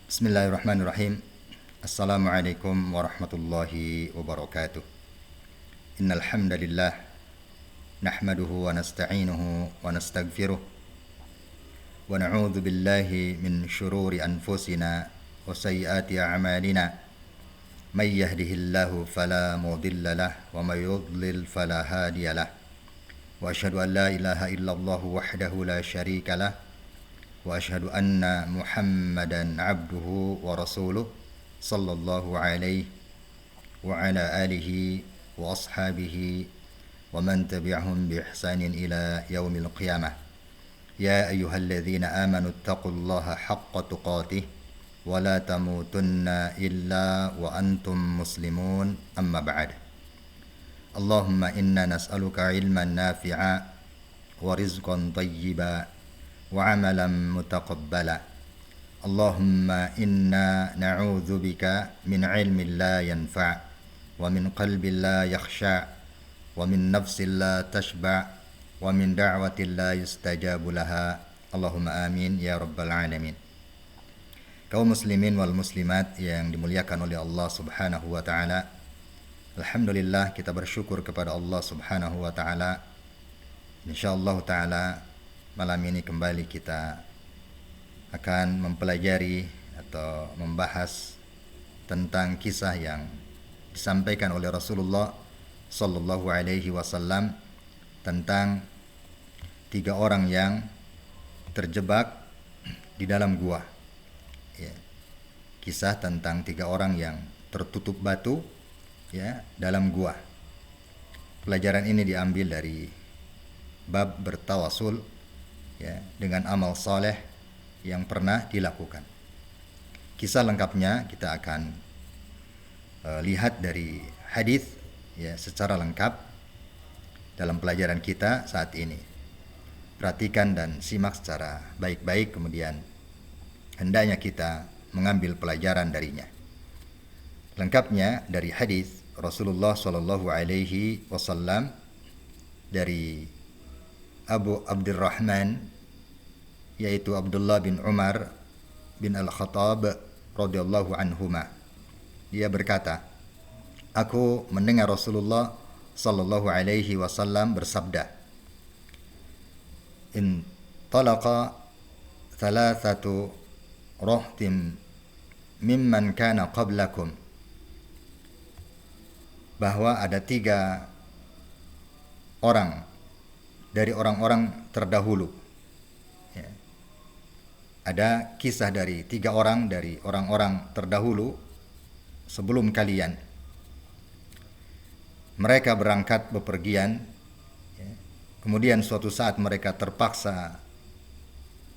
Bismillahirrahmanirrahim. Assalamualaikum warahmatullahi wabarakatuh. Innal hamdalillah nahmaduhu wa nasta'inuhu wa nastaghfiruh wa na'udzu billahi min shururi anfusina wa sayyiati a'malina. May yahdihillahu fala mudilla lahu wa may yudlil fala hadiya lahu. Wa asyhadu an la ilaha illallah wahdahu la syarika lahu wa asyhadu anna Muhammadan abduhu wa rasuluh sallallahu alaihi wa ala alihi wa ashabihi wa man tabi'ahum bi ihsanin ila yaumil qiyamah. Ya ayyuhalladzina amanu taqullaha haqqa tuqatih wa la tamutunna illa wa antum muslimun, amma ba'd. Allahumma inna nas'aluka ilman nafi'a wa rizqan tayyiba wa amalan mutaqabbala. Allahumma inna na'udzu bika min ilmin la yanfa' wa min qalbin la yakhsha' wa min nafsin la tashba' wa min da'watin la yustajabu laha. Allahumma amin ya rabbal alamin. Kaum muslimin wal muslimat yang dimuliakan oleh Allah Subhanahu wa taala, alhamdulillah kita bersyukur kepada Allah Subhanahu wa taala. Insyaallah taala malam ini kembali kita akan mempelajari atau membahas tentang kisah yang disampaikan oleh Rasulullah sallallahu alaihi wasallam tentang 3 orang yang terjebak di dalam gua. Ya. Kisah tentang 3 orang yang tertutup batu ya dalam gua. Pelajaran ini diambil dari bab bertawasul ya dengan amal saleh yang pernah dilakukan. Kisah lengkapnya kita akan lihat dari hadis ya secara lengkap dalam pelajaran kita saat ini. Perhatikan dan simak secara baik-baik, kemudian hendaknya kita mengambil pelajaran darinya. Lengkapnya dari hadis Rasulullah sallallahu alaihi wasallam dari Abu Abdurrahman, yaitu Abdullah bin Umar bin Al-Khattab radhiyallahu anhuma. Dia berkata, aku mendengar Rasulullah sallallahu alaihi wasallam bersabda, in talaqa thalathatu rahtim mimman kana qablakum, bahwa ada 3 orang dari orang-orang terdahulu ya. Ada kisah dari 3 orang dari orang-orang terdahulu sebelum kalian. Mereka berangkat bepergian ya. Kemudian suatu saat mereka terpaksa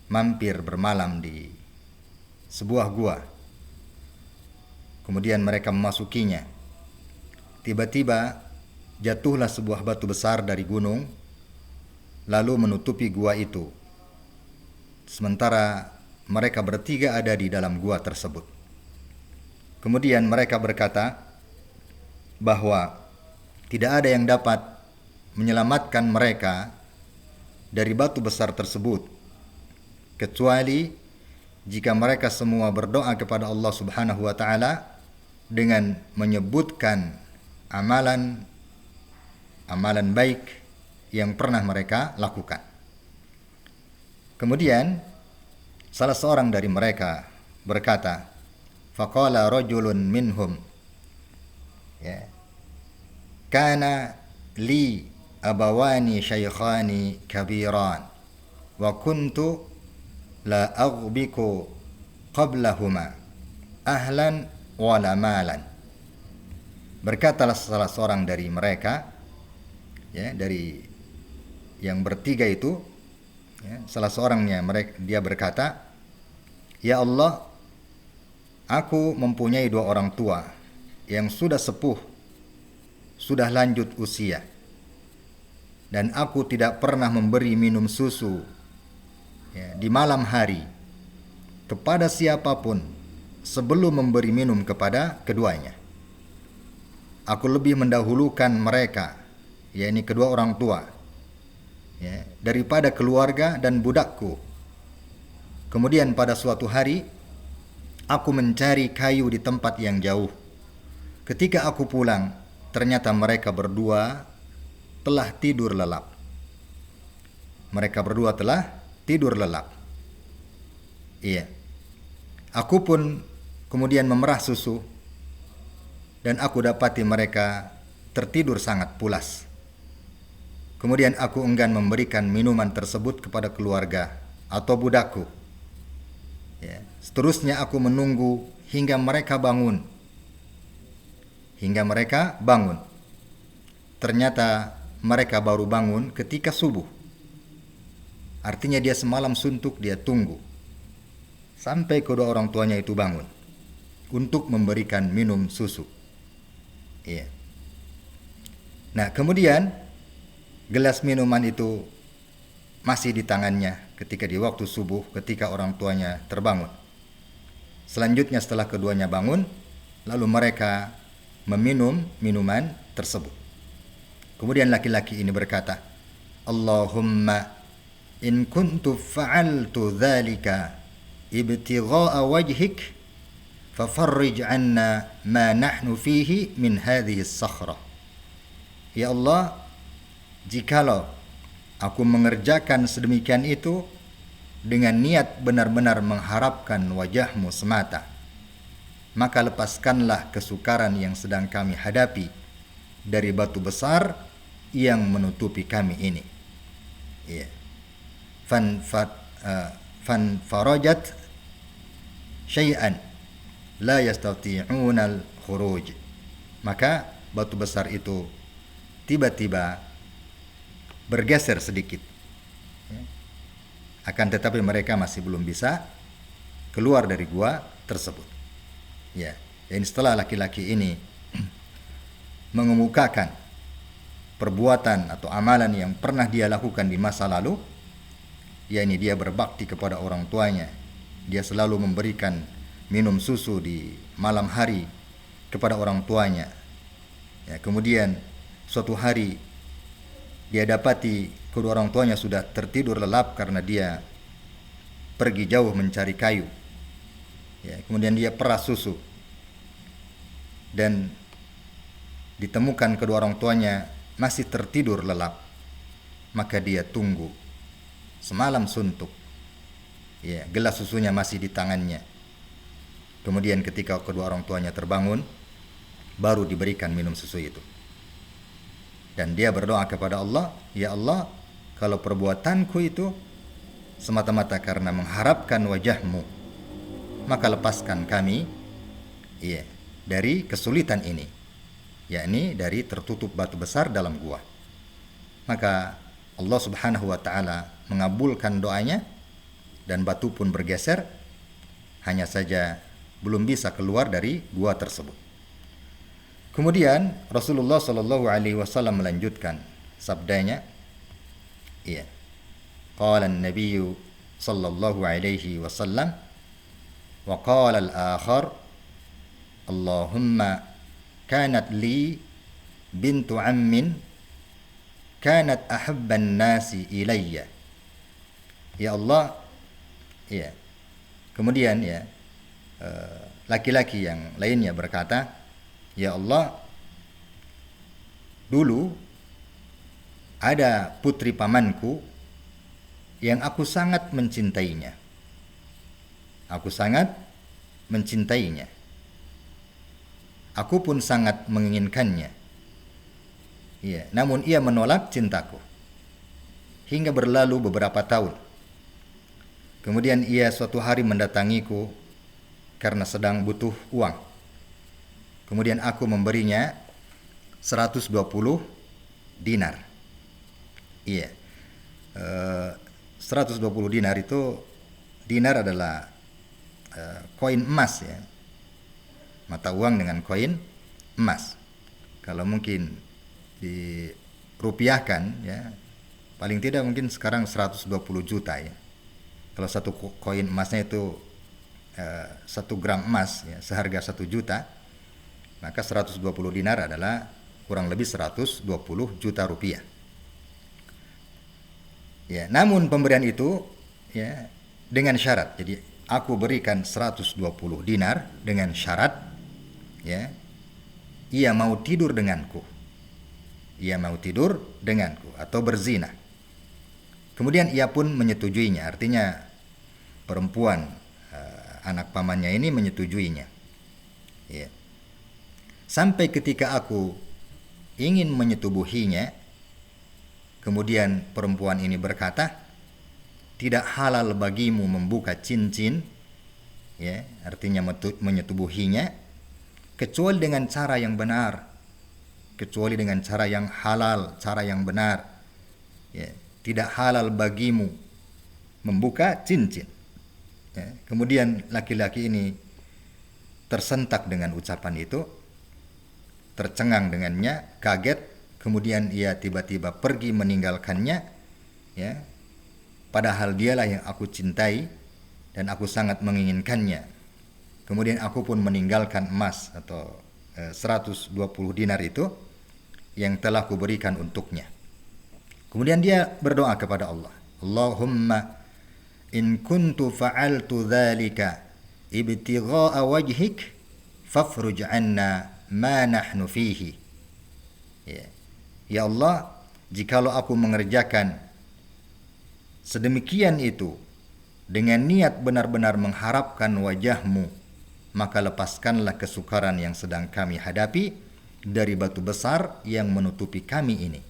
mampir bermalam di sebuah gua. Kemudian mereka memasukinya. Tiba-tiba jatuhlah sebuah batu besar dari gunung lalu menutupi gua itu. Sementara mereka bertiga ada di dalam gua tersebut. Kemudian mereka berkata bahwa tidak ada yang dapat menyelamatkan mereka dari batu besar tersebut kecuali jika mereka semua berdoa kepada Allah Subhanahu wa taala dengan menyebutkan amalan baik yang pernah mereka lakukan. Kemudian salah seorang dari mereka berkata, faqala rajulun minhum ya, kana li abawani syaikhani kabiran wa kuntu la aghbiku qablahuma ahlan wala malan. Berkatalah salah seorang dari mereka ya, dari yang bertiga itu ya, salah seorangnya dia berkata, ya Allah, aku mempunyai 2 orang tua yang sudah sepuh, sudah lanjut usia, dan aku tidak pernah memberi minum susu ya, di malam hari kepada siapapun sebelum memberi minum kepada keduanya. Aku lebih mendahulukan mereka, yakni kedua orang tua ya, daripada keluarga dan budakku. Kemudian pada suatu hari aku mencari kayu di tempat yang jauh. Ketika aku pulang, ternyata mereka berdua telah tidur lelap. Mereka berdua telah tidur lelap. Iya. Aku pun kemudian memerah susu dan aku dapati mereka tertidur sangat pulas. Kemudian aku enggan memberikan minuman tersebut kepada keluarga atau budakku. Ya. Seterusnya aku menunggu hingga mereka bangun. Ternyata mereka baru bangun ketika subuh. Artinya dia semalam suntuk, dia tunggu sampai kedua orang tuanya itu bangun untuk memberikan minum susu. Iya. Nah, kemudian gelas minuman itu masih di tangannya ketika di waktu subuh, ketika orang tuanya terbangun. Selanjutnya setelah keduanya bangun, lalu mereka meminum minuman tersebut. Kemudian laki-laki ini berkata, Allahumma in kuntu fa'altu dhalika ibtigha'a wajhik fafarrij anna ma nahnu fihi min hadhihi as-sakhrah. Ya Allah, jikalau aku mengerjakan sedemikian itu dengan niat benar-benar mengharapkan wajahmu semata, maka lepaskanlah kesukaran yang sedang kami hadapi dari batu besar yang menutupi kami ini. Ya. Farajat syai'an la yastati'una al-khuruj. Maka batu besar itu tiba-tiba bergeser sedikit. Akan tetapi mereka masih belum bisa keluar dari gua tersebut. Ya, dan setelah laki-laki ini mengemukakan perbuatan atau amalan yang pernah dia lakukan di masa lalu, yakni dia berbakti kepada orang tuanya, dia selalu memberikan minum susu di malam hari kepada orang tuanya. Ya, kemudian suatu hari dia dapati kedua orang tuanya sudah tertidur lelap karena dia pergi jauh mencari kayu. Ya, kemudian dia peras susu dan ditemukan kedua orang tuanya masih tertidur lelap. Maka dia tunggu semalam suntuk. Ya, gelas susunya masih di tangannya. Kemudian ketika kedua orang tuanya terbangun, baru diberikan minum susu itu. Dan dia berdoa kepada Allah, ya Allah, kalau perbuatanku itu semata-mata karena mengharapkan wajahmu, maka lepaskan kami dari kesulitan ini, yakni dari tertutup batu besar dalam gua. Maka Allah Subhanahu wa taala mengabulkan doanya dan batu pun bergeser, hanya saja belum bisa keluar dari gua tersebut. Kemudian Rasulullah sallallahu alaihi wasallam melanjutkan sabdanya, qala an-nabiy sallallahu alaihi wasallam wa qala al-akhar Allahumma kanat li bintu ammin kanat ahabban nasi ilayya. Ya Allah, ya. Kemudian laki-laki yang lainnya berkata, ya Allah, dulu ada putri pamanku yang aku sangat mencintainya. Aku sangat mencintainya. Aku pun sangat menginginkannya. Ya, namun ia menolak cintaku. Hingga berlalu beberapa tahun. Kemudian ia suatu hari mendatangiku karena sedang butuh uang. Kemudian aku memberinya 120 dinar. Iya. 120 dinar itu, dinar adalah koin emas ya. Mata uang dengan koin emas. Kalau mungkin dirupiahkan ya, paling tidak mungkin sekarang 120 juta ya. Kalau satu koin emasnya itu 1 gram emas ya, seharga 1 juta, maka 120 dinar adalah kurang lebih 120 juta rupiah. Ya, namun pemberian itu ya dengan syarat. Jadi aku berikan 120 dinar dengan syarat, ya, ia mau tidur denganku. Ia mau tidur denganku atau berzina. Kemudian ia pun menyetujuinya, artinya perempuan anak pamannya ini menyetujuinya. Ya. Sampai ketika aku ingin menyetubuhinya, kemudian perempuan ini berkata, tidak halal bagimu membuka cincin, ya, artinya menyetubuhinya, kecuali dengan cara yang benar, kecuali dengan cara yang halal, cara yang benar. Ya, tidak halal bagimu membuka cincin. Ya, kemudian laki-laki ini tersentak dengan ucapan itu, tercengang dengannya, kaget, kemudian ia tiba-tiba pergi meninggalkannya, ya. Padahal dialah yang aku cintai dan aku sangat menginginkannya. Kemudian aku pun meninggalkan emas atau 120 dinar itu yang telah kuberikan untuknya. Kemudian dia berdoa kepada Allah, Allahumma in kuntu fa'altu dzalika ibtigha'a wajhik fafruj 'anna ma nahnu fihi. Ya Allah, jikalau aku mengerjakan sedemikian itu dengan niat benar-benar mengharapkan wajahmu, maka lepaskanlah kesukaran yang sedang kami hadapi dari batu besar yang menutupi kami ini.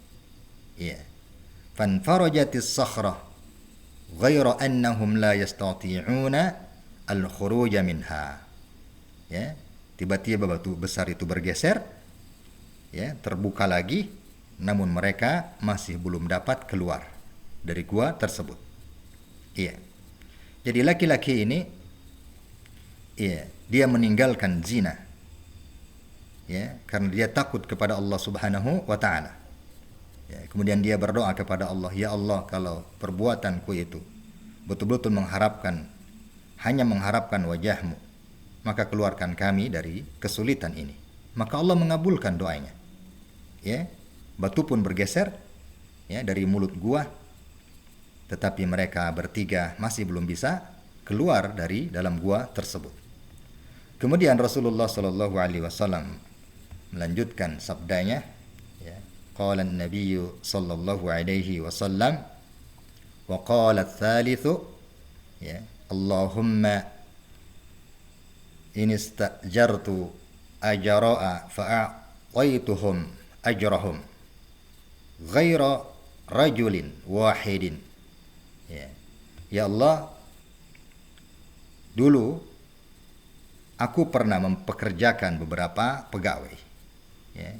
Ya. Fanfarajatis sakhrah ghaira annahum la yastati'una al-khuruj minha. Ya, tiba-tiba batu besar itu bergeser, ya, terbuka lagi, namun mereka masih belum dapat keluar dari gua tersebut. Iya. Jadi laki-laki ini, iya, dia meninggalkan zina, ya, karena dia takut kepada Allah Subhanahu wa taala. Ya, kemudian dia berdoa kepada Allah, ya Allah, kalau perbuatanku itu betul-betul hanya mengharapkan wajahmu, maka keluarkan kami dari kesulitan ini. Maka Allah mengabulkan doanya. Ya, batu pun bergeser, ya, dari mulut gua, tetapi mereka bertiga masih belum bisa keluar dari dalam gua tersebut. Kemudian Rasulullah Shallallahu Alaihi Wasallam melanjutkan sabdanya, ya, qala an-nabiy sallallahu alaihi wasallam wa qala ats-tsalitsu, ya, Allahumma in istajartu ajra'a fa'aituhum ajrahum ghaira rajulin wahidin. Ya Allah, dulu aku pernah mempekerjakan beberapa pegawai, ya,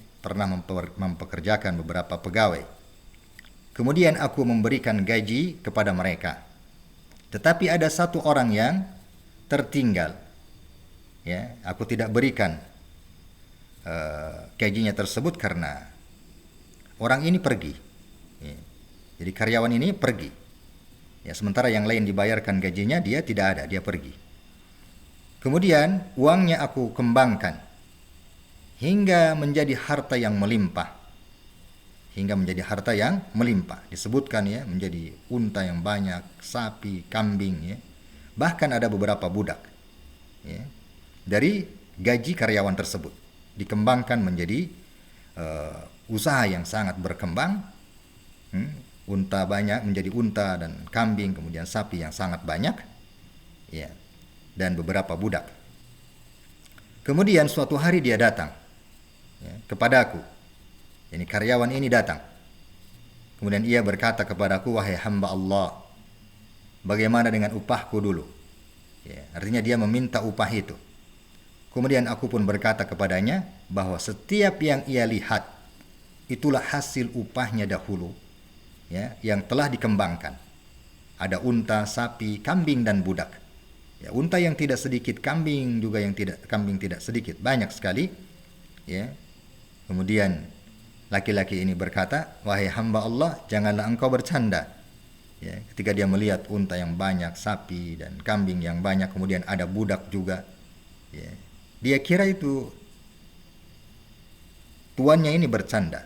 mempekerjakan beberapa pegawai. Kemudian aku memberikan gaji kepada mereka, tetapi ada satu orang yang tertinggal, ya, aku tidak berikan gajinya tersebut karena orang ini pergi, ya. Jadi karyawan ini pergi, ya, sementara yang lain dibayarkan gajinya, dia tidak ada, dia pergi. Kemudian uangnya aku kembangkan hingga menjadi harta yang melimpah, disebutkan, ya, menjadi unta yang banyak, sapi, kambing, ya. Bahkan ada beberapa budak, ya, dari gaji karyawan tersebut dikembangkan menjadi usaha yang sangat berkembang. Unta banyak menjadi unta, dan kambing, kemudian sapi yang sangat banyak, ya, dan beberapa budak. Kemudian suatu hari dia datang, ya, kepadaku. Ini karyawan ini datang. Kemudian ia berkata kepadaku, wahai hamba Allah, bagaimana dengan upahku dulu? Ya, artinya dia meminta upah itu. Kemudian aku pun berkata kepadanya bahwa setiap yang ia lihat itulah hasil upahnya dahulu, ya, yang telah dikembangkan. Ada unta, sapi, kambing, dan budak. Ya, unta yang tidak sedikit, kambing tidak sedikit, banyak sekali, ya. Kemudian laki-laki ini berkata, wahai hamba Allah, janganlah engkau bercanda. Ya, ketika dia melihat unta yang banyak, sapi dan kambing yang banyak, kemudian ada budak juga, ya, dia kira itu tuannya ini bercanda.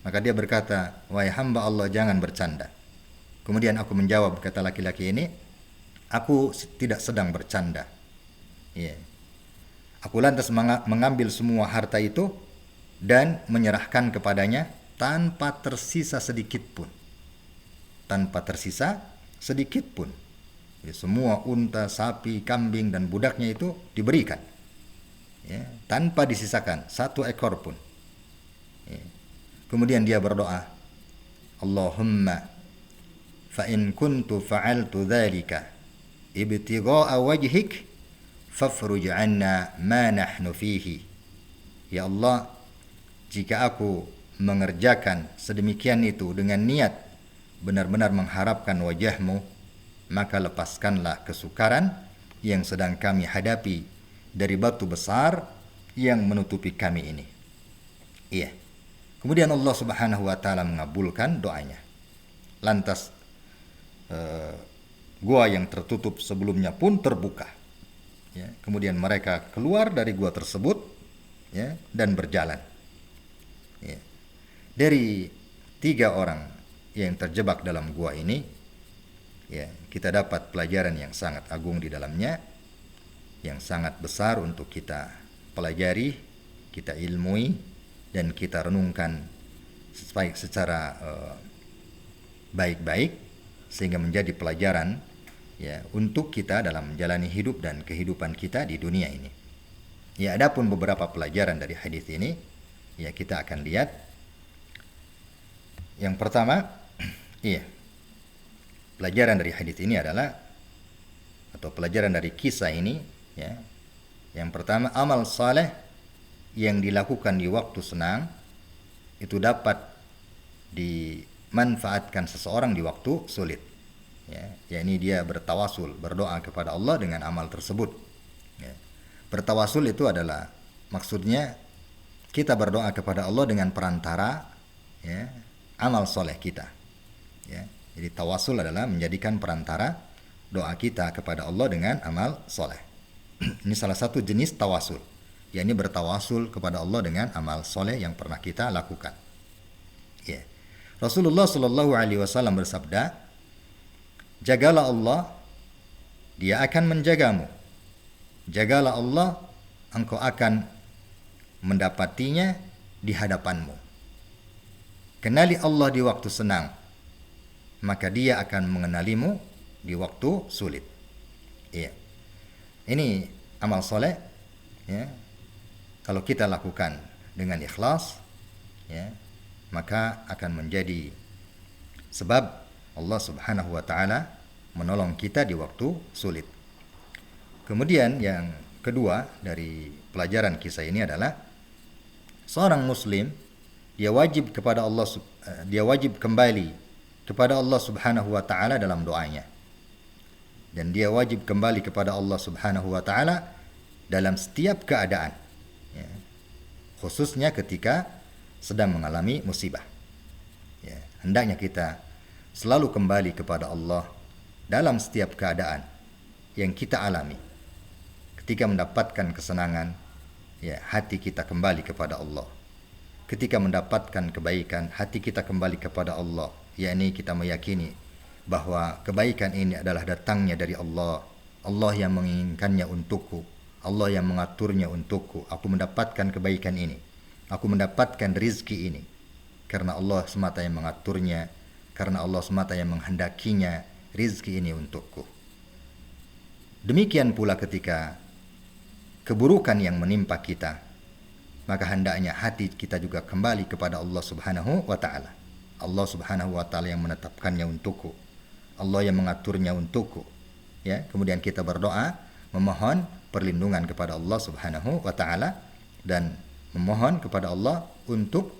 Maka dia berkata, wahai hamba Allah, jangan bercanda. Kemudian aku menjawab, kata laki-laki ini, Aku tidak sedang bercanda. Ya. Aku lantas mengambil semua harta itu dan menyerahkan kepadanya tanpa tersisa sedikit pun. Tanpa tersisa sedikit pun. Ya, semua unta, sapi, kambing, dan budaknya itu diberikan. Ya, tanpa disisakan satu ekor pun. Ya. Kemudian dia berdoa, Allahumma fa in kuntu fa'altu dzalika ibtigha'a wajhik fafruj 'anna ma nahnu fihi. Ya Allah, jika aku mengerjakan sedemikian itu dengan niat benar-benar mengharapkan wajah-Mu, maka lepaskanlah kesukaran yang sedang kami hadapi dari batu besar yang menutupi kami ini. Iya. Kemudian Allah Subhanahu wa taala mengabulkan doanya. Lantas gua yang tertutup sebelumnya pun terbuka. Ya, kemudian mereka keluar dari gua tersebut, ya, dan berjalan. Ya. Dari 3 orang yang terjebak dalam gua ini, ya, kita dapat pelajaran yang sangat agung di dalamnya, yang sangat besar untuk kita pelajari, kita ilmui, dan kita renungkan secara baik-baik, sehingga menjadi pelajaran, ya, untuk kita dalam menjalani hidup dan kehidupan kita di dunia ini. Ya, adapun beberapa pelajaran dari hadis ini, ya, kita akan lihat. Yang pertama, iya, pelajaran dari hadis ini adalah, atau pelajaran dari kisah ini, ya, yang pertama, amal saleh yang dilakukan di waktu senang itu dapat dimanfaatkan seseorang di waktu sulit. Ya, yakni dia bertawasul, berdoa kepada Allah dengan amal tersebut. Ya. Bertawasul itu adalah maksudnya kita berdoa kepada Allah dengan perantara, ya, amal soleh kita. Ya. Jadi tawasul adalah menjadikan perantara doa kita kepada Allah dengan amal soleh. Ini salah satu jenis tawasul, yakni bertawasul kepada Allah dengan amal soleh yang pernah kita lakukan. Ya. Rasulullah Shallallahu Alaihi Wasallam bersabda, jagalah Allah, Dia akan menjagamu. Jagalah Allah, engkau akan mendapatinya di hadapanmu. Kenali Allah di waktu senang, maka Dia akan mengenalimu di waktu sulit. Iya. Ini amal soleh, ya. Kalau kita lakukan dengan ikhlas, ya, maka akan menjadi sebab Allah Subhanahu wa taala menolong kita di waktu sulit. Kemudian yang kedua dari pelajaran kisah ini adalah seorang muslim dia wajib kembali kepada Allah Subhanahu wa taala dalam doanya. Dan dia wajib kembali kepada Allah Subhanahu wa taala dalam setiap keadaan. Ya. Khususnya ketika sedang mengalami musibah. Ya, hendaknya kita selalu kembali kepada Allah dalam setiap keadaan yang kita alami. Ketika mendapatkan kesenangan, ya, hati kita kembali kepada Allah. Ketika mendapatkan kebaikan, hati kita kembali kepada Allah. Yakni kita meyakini bahwa kebaikan ini adalah datangnya dari Allah. Allah yang menginginkannya untukku. Allah yang mengaturnya untukku. Aku mendapatkan kebaikan ini. Aku mendapatkan rizki ini. Karena Allah semata yang mengaturnya. Karena Allah semata yang menghendakinya rizki ini untukku. Demikian pula ketika keburukan yang menimpa kita, maka hendaknya hati kita juga kembali kepada Allah Subhanahu wa taala. Allah Subhanahu wa taala yang menetapkannya untukku. Allah yang mengaturnya untukku. Ya, kemudian kita berdoa memohon perlindungan kepada Allah Subhanahu wa taala dan memohon kepada Allah untuk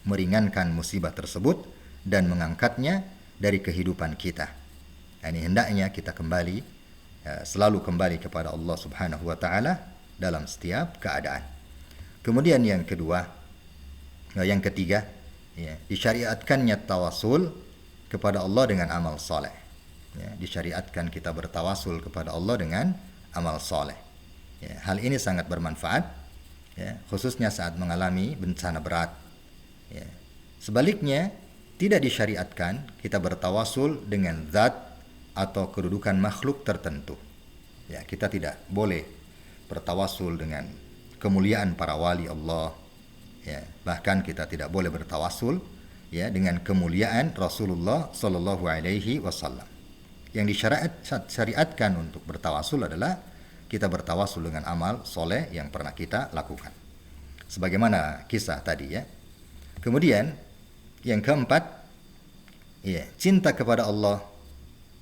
meringankan musibah tersebut dan mengangkatnya dari kehidupan kita. Ini hendaknya kita kembali, selalu kembali kepada Allah Subhanahu wa taala dalam setiap keadaan. Kemudian yang ketiga, ya, disyariatkannya tawasul kepada Allah dengan amal soleh. Ya, disyariatkan kita bertawasul kepada Allah dengan amal soleh. Ya, hal ini sangat bermanfaat, ya, khususnya saat mengalami bencana berat. Ya. Sebaliknya, tidak disyariatkan kita bertawasul dengan zat atau kedudukan makhluk tertentu. Ya, kita tidak boleh bertawasul dengan kemuliaan para wali Allah. Ya, bahkan kita tidak boleh bertawasul ya dengan kemuliaan Rasulullah Shallallahu Alaihi Wasallam. Yang disyariatkan untuk bertawasul adalah kita bertawasul dengan amal soleh yang pernah kita lakukan. Sebagaimana kisah tadi ya. Kemudian yang keempat, ya, cinta kepada Allah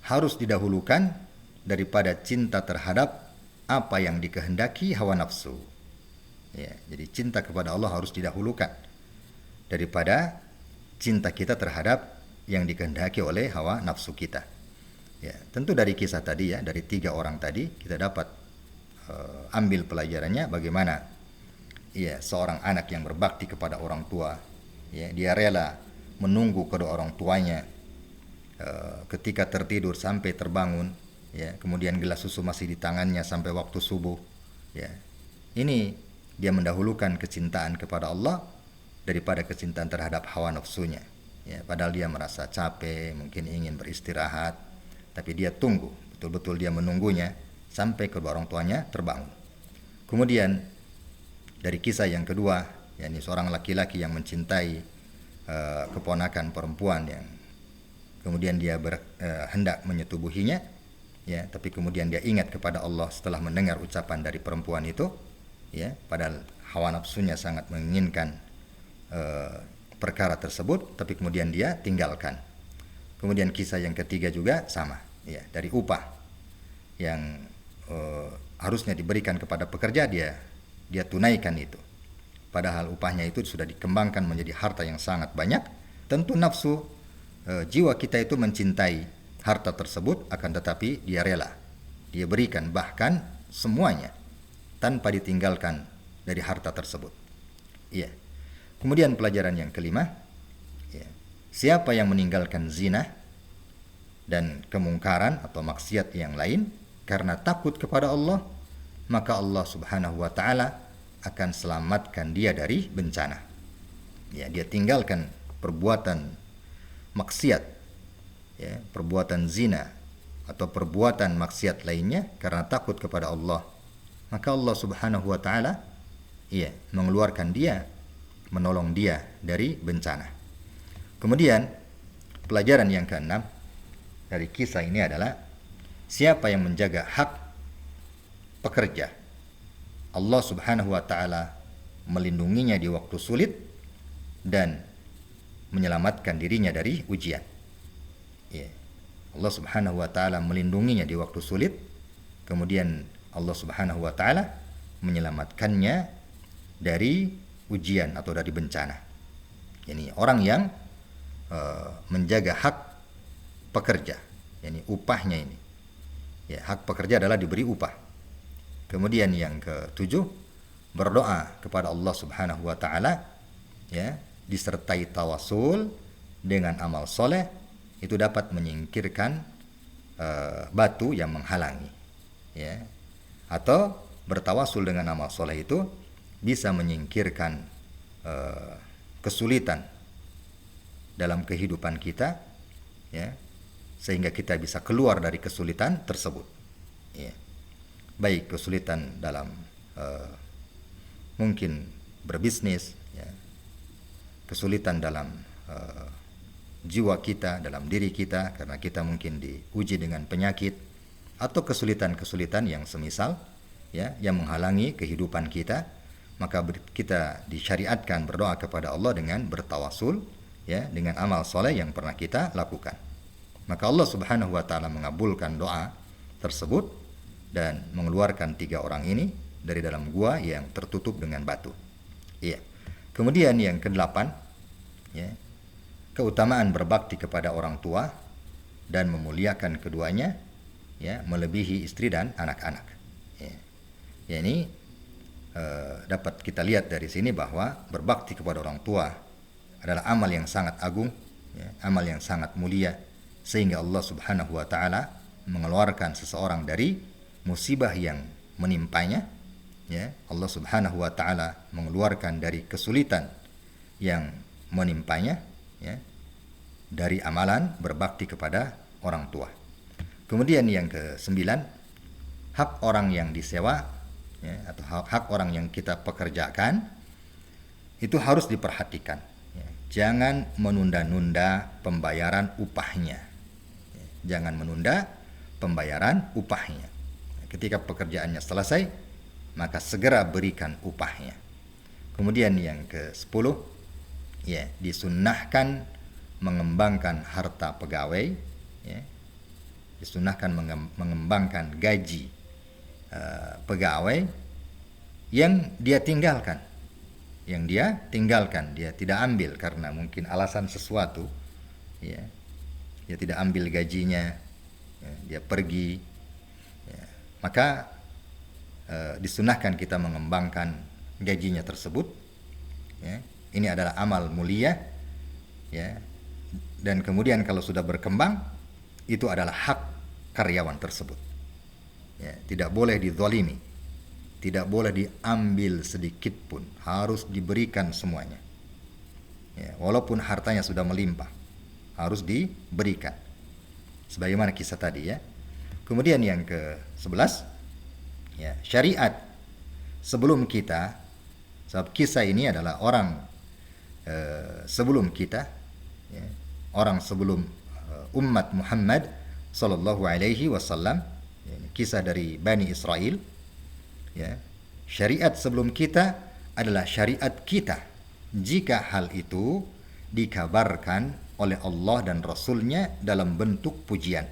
harus didahulukan daripada cinta terhadap apa yang dikehendaki hawa nafsu. Ya, jadi cinta kepada Allah harus didahulukan daripada cinta kita terhadap yang dikehendaki oleh hawa nafsu kita. Ya, tentu dari kisah tadi ya, dari 3 orang tadi kita dapat ambil pelajarannya bagaimana ya seorang anak yang berbakti kepada orang tua, ya, dia rela menunggu kedua orang tuanya ketika tertidur sampai terbangun, ya, kemudian gelas susu masih di tangannya sampai waktu subuh, ya. Ini dia mendahulukan kecintaan kepada Allah daripada kecintaan terhadap hawa nafsunya, ya, padahal dia merasa capek, mungkin ingin beristirahat, tapi dia tunggu, betul-betul dia menunggunya sampai kedua orang tuanya terbangun. Kemudian dari kisah yang kedua, yakni seorang laki-laki yang mencintai keponakan perempuan yang kemudian dia hendak menyetubuhinya, ya, tapi kemudian dia ingat kepada Allah setelah mendengar ucapan dari perempuan itu, ya, padahal hawa nafsunya sangat menginginkan perkara tersebut, tapi kemudian dia tinggalkan. Kemudian kisah yang ketiga juga sama, ya, dari upah yang harusnya diberikan kepada pekerja, dia tunaikan itu, padahal upahnya itu sudah dikembangkan menjadi harta yang sangat banyak. Tentu nafsu jiwa kita itu mencintai harta tersebut, akan tetapi dia rela, dia berikan bahkan semuanya tanpa ditinggalkan dari harta tersebut. Iya. Kemudian pelajaran yang kelima, ya, siapa yang meninggalkan zina dan kemungkaran atau maksiat yang lain karena takut kepada Allah, maka Allah Subhanahu wa taala akan selamatkan dia dari bencana. Ya, dia tinggalkan perbuatan maksiat, ya, perbuatan zina atau perbuatan maksiat lainnya karena takut kepada Allah, maka Allah Subhanahu wa taala, ya, mengeluarkan dia, menolong dia dari bencana. Kemudian pelajaran yang keenam dari kisah ini adalah siapa yang menjaga hak pekerja, Allah Subhanahu wa taala melindunginya di waktu sulit dan menyelamatkan dirinya dari ujian. Ya. Allah Subhanahu wa taala melindunginya di waktu sulit, kemudian Allah Subhanahu wa taala menyelamatkannya dari ujian atau dari bencana. Ini orang yang menjaga hak pekerja, yani upahnya ini. Ya, hak pekerja adalah diberi upah. Kemudian yang ketujuh, berdoa kepada Allah Subhanahu wa taala, ya, disertai tawasul dengan amal soleh, itu dapat menyingkirkan batu yang menghalangi, ya. Atau bertawasul dengan amal soleh itu bisa menyingkirkan kesulitan dalam kehidupan kita, ya, sehingga kita bisa keluar dari kesulitan tersebut, ya. Baik kesulitan dalam mungkin berbisnis, ya, kesulitan dalam jiwa kita, dalam diri kita karena kita mungkin diuji dengan penyakit, atau kesulitan-kesulitan yang semisal, ya, yang menghalangi kehidupan kita, maka kita disyariatkan berdoa kepada Allah dengan bertawasul, ya, dengan amal soleh yang pernah kita lakukan. Maka Allah Subhanahu wa taala mengabulkan doa tersebut dan mengeluarkan 3 orang ini dari dalam gua yang tertutup dengan batu. Iya. Kemudian yang ke-8, ya, keutamaan berbakti kepada orang tua dan memuliakan keduanya, ya, melebihi istri dan anak-anak. Ya. Ya, ini dapat kita lihat dari sini bahwa berbakti kepada orang tua adalah amal yang sangat agung, ya, amal yang sangat mulia, sehingga Allah Subhanahu wa taala mengeluarkan seseorang dari musibah yang menimpanya, ya. Allah Subhanahu wa taala mengeluarkan dari kesulitan yang menimpanya, ya, dari amalan berbakti kepada orang tua. Kemudian yang ke-9, hak orang yang disewa, ya, atau hak orang yang kita pekerjakan itu harus diperhatikan. Ya. Jangan menunda-nunda pembayaran upahnya. Ya. Jangan menunda pembayaran upahnya. Ketika pekerjaannya selesai, maka segera berikan upahnya. Kemudian yang ke-10, ya, disunnahkan mengembangkan harta pegawai, ya. Disunnahkan mengembangkan gaji pegawai yang dia tinggalkan. Dia tidak ambil karena mungkin alasan sesuatu, ya. Dia tidak ambil gajinya, ya, dia pergi, ya. Maka disunahkan kita mengembangkan gajinya tersebut, ya. Ini adalah amal mulia, ya. Dan kemudian kalau sudah berkembang, itu adalah hak karyawan tersebut, ya. Tidak boleh dizalimi, tidak boleh diambil sedikit pun, harus diberikan semuanya, ya. Walaupun hartanya sudah melimpah, harus diberikan, sebagaimana kisah tadi, ya. Kemudian yang ke-11, ya, syariat sebelum kita, sebab kisah ini adalah orang sebelum kita, ya, orang sebelum umat Muhammad sallallahu alaihi wasallam, ya, kisah dari Bani Israel, ya. Syariat sebelum kita adalah syariat kita jika hal itu dikabarkan oleh Allah dan Rasulnya dalam bentuk pujian.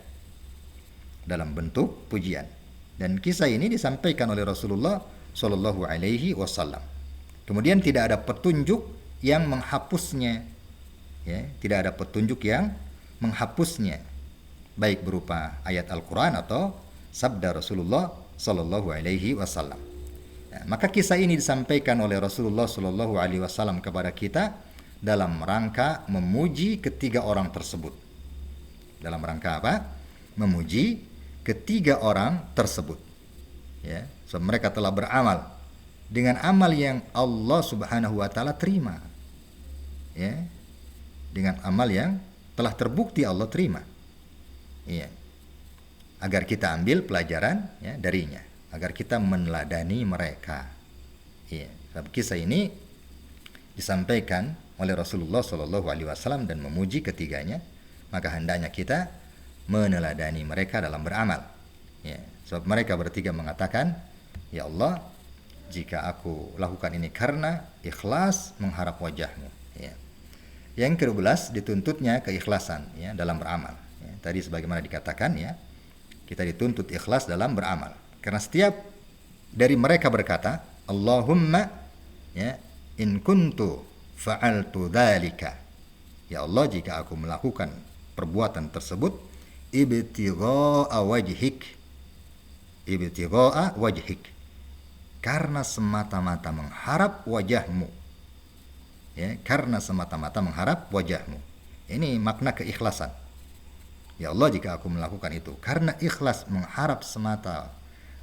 Dan kisah ini disampaikan oleh Rasulullah sallallahu alaihi wasallam. Kemudian tidak ada petunjuk yang menghapusnya, ya, tidak ada petunjuk yang menghapusnya, baik berupa ayat Al-Quran atau sabda Rasulullah sallallahu alaihi wasallam. Ya, maka kisah ini disampaikan oleh Rasulullah sallallahu alaihi wasallam kepada kita dalam rangka memuji ketiga orang tersebut. Dalam rangka apa? Memuji ketiga orang tersebut, ya. So, mereka telah beramal dengan amal yang Allah Subhanahu wa taala terima, ya. Dengan amal yang telah terbukti Allah terima, ya. Agar kita ambil pelajaran, ya, darinya, agar kita meneladani mereka, ya. Sebab kisah ini disampaikan oleh Rasulullah Shallallahu Alaihi Wasallam dan memuji ketiganya, maka hendaknya kita meneladani mereka dalam beramal, ya. Sebab mereka bertiga mengatakan, ya Allah, jika aku lakukan ini karena ikhlas mengharap wajah-Mu, ya. Yang ke-12, dituntutnya keikhlasan, ya, dalam beramal, ya. Tadi sebagaimana dikatakan, ya, kita dituntut ikhlas dalam beramal, karena setiap dari mereka berkata, Allahumma, ya, in kuntu fa'altu dzalika, ya Allah, jika aku melakukan perbuatan tersebut ibtigha'a wajhik, karena semata-mata mengharap wajah-Mu, ya, karena semata-mata mengharap wajah-Mu. Ini makna keikhlasan. Ya Allah, jika aku melakukan itu karena ikhlas mengharap semata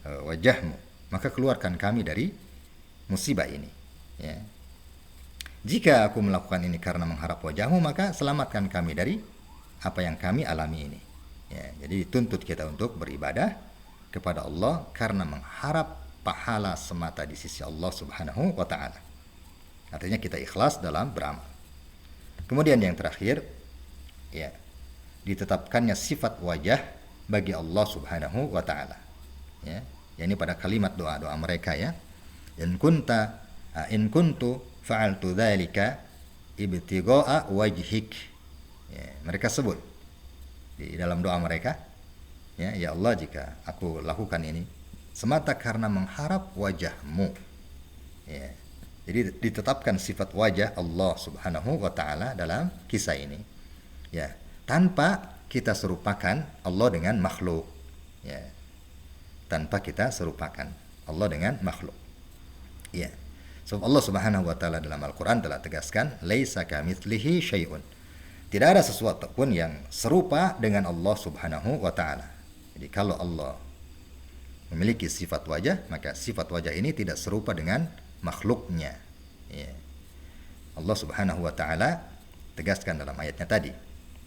wajah-Mu, maka keluarkan kami dari musibah ini, ya. Jika aku melakukan ini karena mengharap wajah-Mu, maka selamatkan kami dari apa yang kami alami ini, ya. Jadi dituntut kita untuk beribadah kepada Allah karena mengharap pahala semata di sisi Allah Subhanahu wa taala. Artinya kita ikhlas dalam beramal. Kemudian yang terakhir, ya, ditetapkannya sifat wajah bagi Allah Subhanahu wa taala, ya. Ini pada kalimat doa-doa mereka, ya. In kuntu fa'altu dzalika ibtigha'a wajhik. Ya, mereka sebut di dalam doa mereka, ya, ya Allah, jika aku lakukan ini semata karena mengharap wajah-Mu, ya. Jadi ditetapkan sifat wajah Allah Subhanahu wa taala dalam kisah ini, ya, tanpa kita serupakan Allah dengan makhluk, ya. Tanpa kita serupakan Allah dengan makhluk, ya. So Allah Subhanahu wa taala dalam Al-Qur'an telah tegaskan, laisa kamitslihi syai'un. Tidak ada sesuatu pun yang serupa dengan Allah Subhanahu wa taala. Jadi kalau Allah memiliki sifat wajah, maka sifat wajah ini tidak serupa dengan makhluknya, ya. Allah Subhanahu wa taala tegaskan dalam ayatnya tadi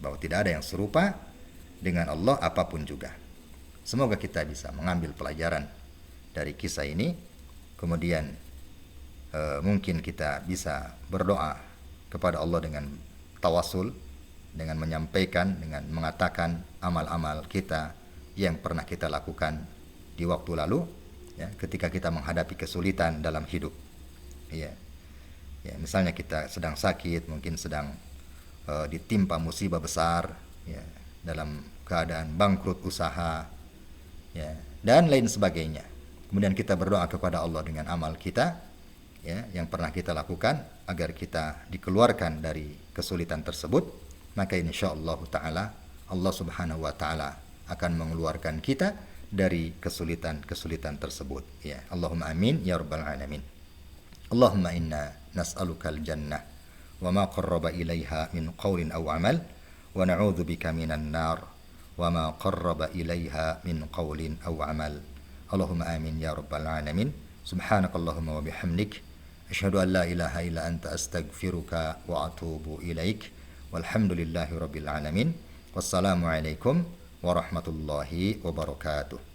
bahwa tidak ada yang serupa dengan Allah apapun juga, Semoga kita bisa mengambil pelajaran dari kisah ini, kemudian mungkin kita bisa berdoa kepada Allah dengan tawasul, dengan menyampaikan, dengan mengatakan amal-amal kita yang pernah kita lakukan di waktu lalu, ya, ketika kita menghadapi kesulitan dalam hidup. Ya, ya, misalnya kita sedang sakit, mungkin sedang ditimpa musibah besar, ya, dalam keadaan bangkrut usaha, ya, dan lain sebagainya. Kemudian kita berdoa kepada Allah dengan amal kita, ya, yang pernah kita lakukan agar kita dikeluarkan dari kesulitan tersebut, maka insyaallah taala Allah Subhanahu wa taala akan mengeluarkan kita dari kesulitan-kesulitan tersebut, ya. Allahumma amin ya rabbal alamin. Allahumma inna nas'alukal jannah wa ma qarraba ilaiha min qawlin aw amal wa na'udzu bika minan nar wa ma qarraba ilaiha min qawlin aw amal. Allahumma amin ya rabbal alamin. Subhanakallahumma wa bihamdik asyhadu an la ilaha illa anta astaghfiruka wa atubu ilaik. Walhamdulillahi rabbil alamin. Wassalamu alaikum warahmatullahi wabarakatuh.